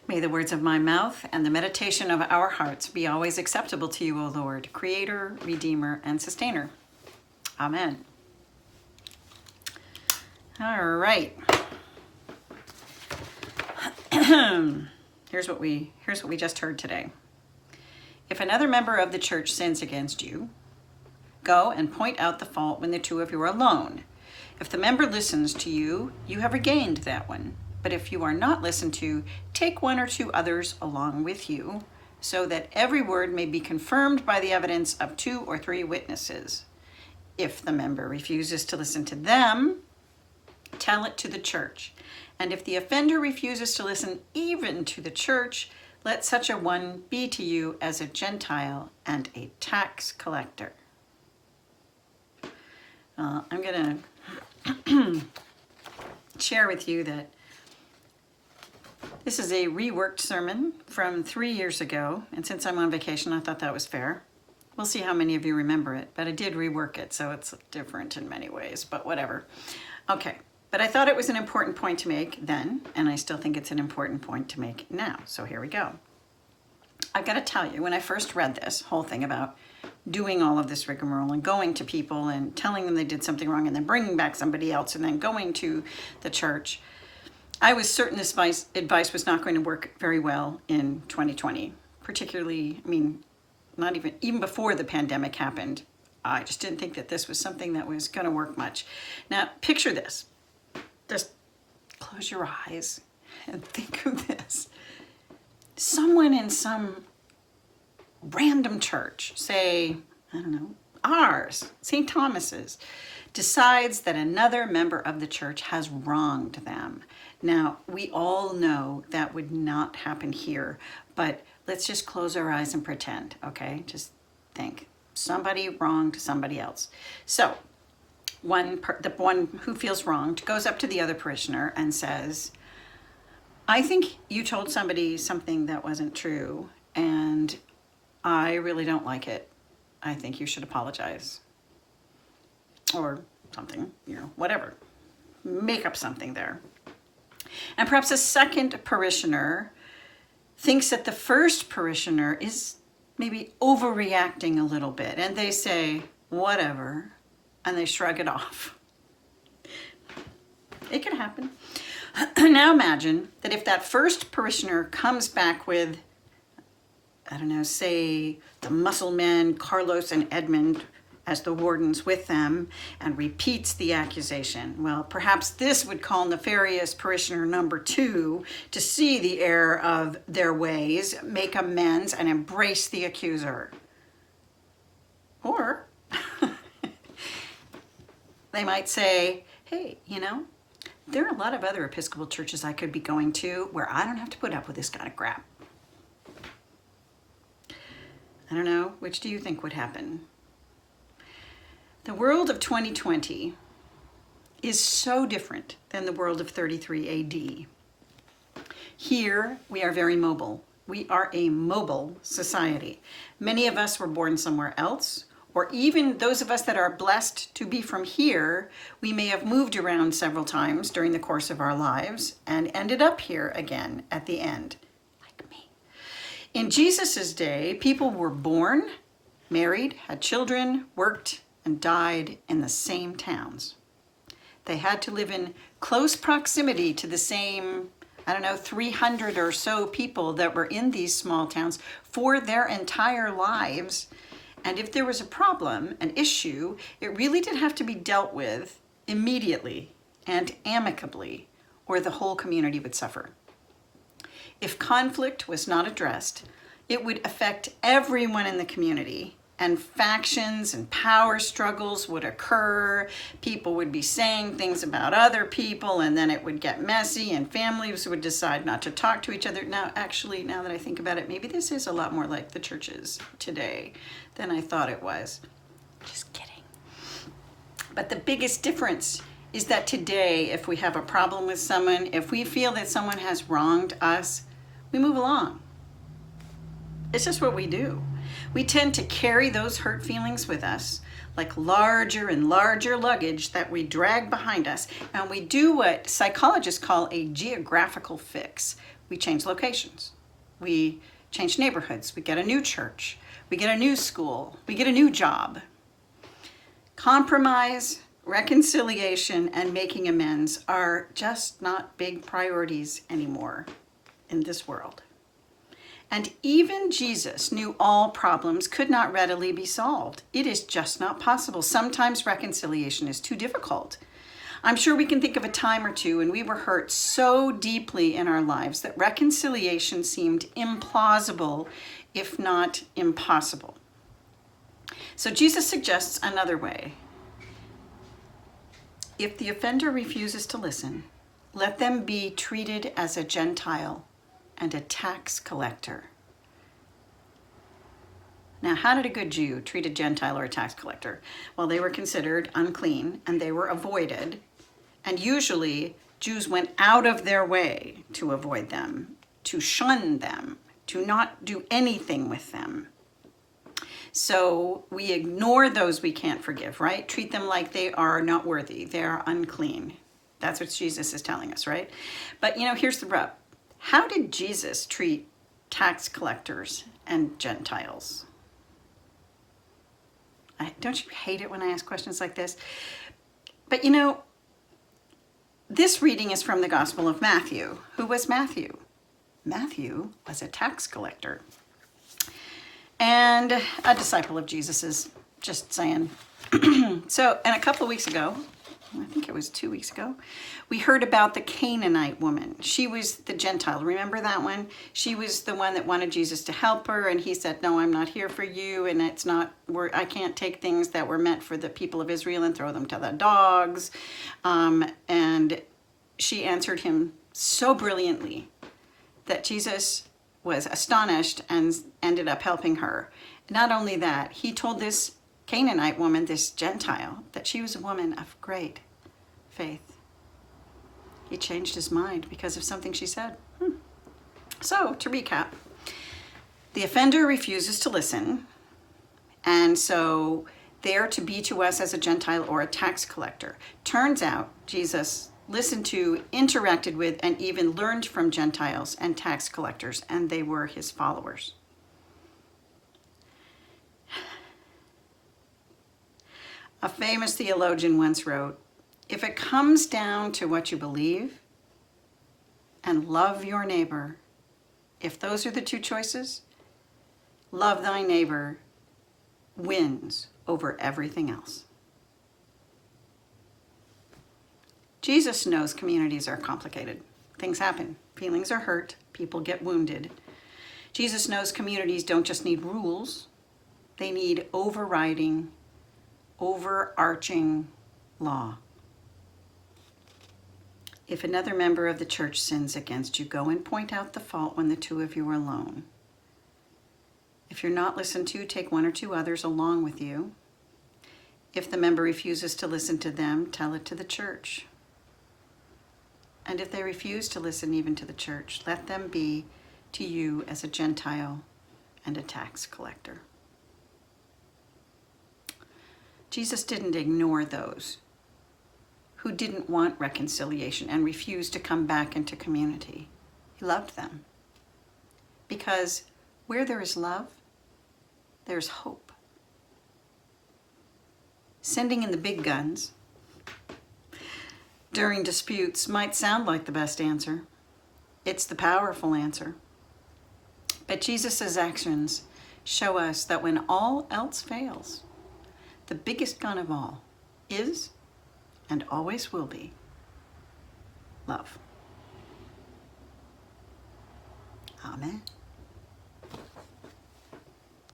May the words of my mouth and the meditation of our hearts be always acceptable to you, O Lord, Creator, Redeemer, and Sustainer. Amen. All right. Here's what we just heard today. If another member of the church sins against you, go and point out the fault when the two of you are alone. If the member listens to you, you have regained that one. But if you are not listened to, take one or two others along with you, so that every word may be confirmed by the evidence of 2 or 3 witnesses. If the member refuses to listen to them, tell it to the church. And if the offender refuses to listen even to the church, let such a one be to you as a Gentile and a tax collector. I'm going to share with you that this is a reworked sermon from 3 years ago, and since I'm on vacation, I thought that was fair. We'll see how many of you remember it, but I did rework it, so it's different in many ways, but whatever. Okay, but I thought it was an important point to make then, and I still think it's an important point to make now, so here we go. I've got to tell you, when I first read this whole thing about doing all of this rigmarole and going to people and telling them they did something wrong and then bringing back somebody else and then going to the church, I was certain this advice was not going to work very well in 2020, particularly, not even before the pandemic happened. I just didn't think that this was something that was going to work much. Now, picture this. Just close your eyes and think of this. Someone in some random church, say, I don't know, ours, St. Thomas's, decides that another member of the church has wronged them. Now, we all know that would not happen here, but let's just close our eyes and pretend, okay? Just think. Somebody wronged somebody else. So, the one who feels wronged goes up to the other parishioner and says, I think you told somebody something that wasn't true, and I really don't like it. I think you should apologize. Or something, whatever. Make up something there. And perhaps a second parishioner thinks that the first parishioner is maybe overreacting a little bit, and they say, whatever, and they shrug it off. It can happen. Now imagine that if that first parishioner comes back with, I don't know, say the muscle men, Carlos and Edmund, as the wardens with them, and repeats the accusation. Well, perhaps this would call nefarious parishioner number 2 to see the error of their ways, make amends, and embrace the accuser. Or they might say, hey, there are a lot of other Episcopal churches I could be going to where I don't have to put up with this kind of crap. I don't know, which do you think would happen? The world of 2020 is so different than the world of 33 AD. Here, we are very mobile. We are a mobile society. Many of us were born somewhere else, or even those of us that are blessed to be from here, we may have moved around several times during the course of our lives and ended up here again at the end, like me. In Jesus's day, people were born, married, had children, worked, and died in the same towns. They had to live in close proximity to the same, 300 or so people that were in these small towns for their entire lives. And if there was a problem, an issue, it really did have to be dealt with immediately and amicably, or the whole community would suffer. If conflict was not addressed, it would affect everyone in the community, and factions and power struggles would occur. People would be saying things about other people, and then it would get messy, and families would decide not to talk to each other. Now that I think about it, maybe this is a lot more like the churches today than I thought it was. Just kidding. But the biggest difference is that today, if we have a problem with someone, if we feel that someone has wronged us, we move along. It's just what we do. We tend to carry those hurt feelings with us like larger and larger luggage that we drag behind us. And we do what psychologists call a geographical fix. We change locations. We change neighborhoods. We get a new church. We get a new school. We get a new job. Compromise, reconciliation, and making amends are just not big priorities anymore in this world. And even Jesus knew all problems could not readily be solved. It is just not possible. Sometimes reconciliation is too difficult. I'm sure we can think of a time or two when we were hurt so deeply in our lives that reconciliation seemed implausible, if not impossible. So Jesus suggests another way. If the offender refuses to listen, let them be treated as a Gentile and a tax collector. Now, how did a good Jew treat a Gentile or a tax collector? Well, they were considered unclean and they were avoided. And usually, Jews went out of their way to avoid them, to shun them, to not do anything with them. So we ignore those we can't forgive, right? Treat them like they are not worthy. They are unclean. That's what Jesus is telling us, right? But here's the rub. How did Jesus treat tax collectors and Gentiles? Don't you hate it when I ask questions like this? But this reading is from the Gospel of Matthew. Who was Matthew? Matthew was a tax collector and a disciple of Jesus's, just saying. So, and a couple of weeks ago, I think it was 2 weeks ago, we heard about the Canaanite woman. She was the Gentile. Remember that one? She was the one that wanted Jesus to help her, and he said, no, I'm not here for you, and I can't take things that were meant for the people of Israel and throw them to the dogs. And she answered him so brilliantly that Jesus was astonished and ended up helping her. Not only that, he told this Canaanite woman, this Gentile, that she was a woman of great faith. He changed his mind because of something she said. So, to recap, the offender refuses to listen, and so they're to be to us as a Gentile or a tax collector. Turns out, Jesus listened to, interacted with, and even learned from Gentiles and tax collectors, and they were his followers. A famous theologian once wrote, if it comes down to what you believe and love your neighbor, if those are the two choices, love thy neighbor wins over everything else. Jesus knows communities are complicated. Things happen. Feelings are hurt. People get wounded. Jesus knows communities don't just need rules. They need overarching law. If another member of the church sins against you, go and point out the fault when the two of you are alone. If you're not listened to, take one or two others along with you. If the member refuses to listen to them, tell it to the church. And if they refuse to listen even to the church, let them be to you as a Gentile and a tax collector. Jesus didn't ignore those who didn't want reconciliation and refused to come back into community. He loved them. Because where there is love, there's hope. Sending in the big guns during disputes might sound like the best answer. It's the powerful answer. But Jesus' actions show us that when all else fails, the biggest gun of all is and always will be love. Amen.